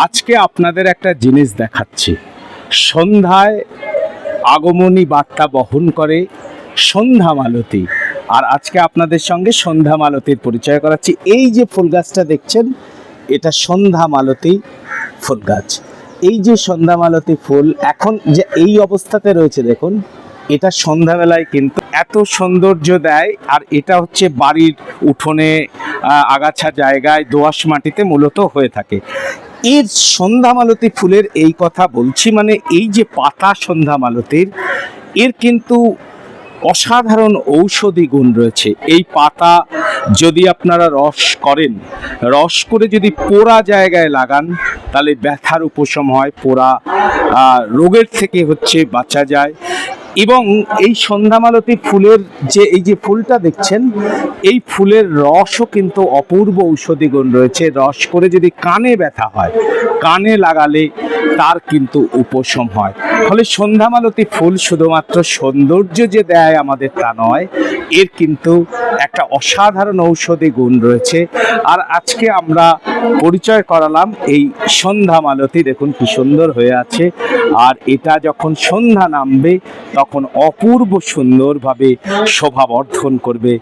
আজকে আপনাদের একটা জিনিস দেখাচ্ছি। সন্ধ্যায় আগমনী বার্তা বহন করে সন্ধ্যা মালতী। আর আজকে আপনাদের সঙ্গে সন্ধ্যা মালতীর পরিচয় করাচ্ছি। এই যে ফুল গাছটা দেখছেন, এটা সন্ধ্যা মালতী ফুল গাছ। এই যে সন্ধ্যা মালতী ফুল এখন যে এই অবস্থাতে রয়েছে দেখুন, এটা সন্ধ্যাবেলায় কিন্তু এত সৌন্দর্য দেয়। আর এটা হচ্ছে বাড়ির উঠোনে, আগাছা জায়গায়, দোআঁশ মাটিতে মূলত হয়ে থাকে। এর সন্ধ্যা মালতী ফুলের এই কথা বলছি, মানে এই যে পাতা সন্ধ্যা মালতীর, এর কিন্তু অসাধারণ ঔষধি গুণ রয়েছে। এই পাতা যদি আপনারা রস করেন, রস করে যদি পোড়া জায়গায় লাগান, তাহলে ব্যথার উপশম হয়, পোড়া রোগের থেকে বাঁচা যায়। এবং এই সন্ধ্যামালতী ফুলের এই যে ফুলটা দেখছেন, এই ফুলের রসও কিন্তু অপূর্ব ঔষধি গুণ রয়েছে। রস করে যদি কানে ব্যথা হয়, কানে লাগালে তার কিন্তু উপশম হয়। ফলে সন্ধ্যামালতী ফুল শুধুমাত্র সৌন্দর্য যে দেয় আমাদের তা নয়, এর কিন্তু একটা অসাধারণ ঔষধি গুণ রয়েছে। আর আজকে আমরা পরিচয় করালাম এই সন্ধ্যামালতী। দেখুন কি সুন্দর হয়ে আছে। আর এটা যখন সন্ধ্যা নামবে তখন অপূর্ব সুন্দরভাবে শোভাবর্ধন করবে।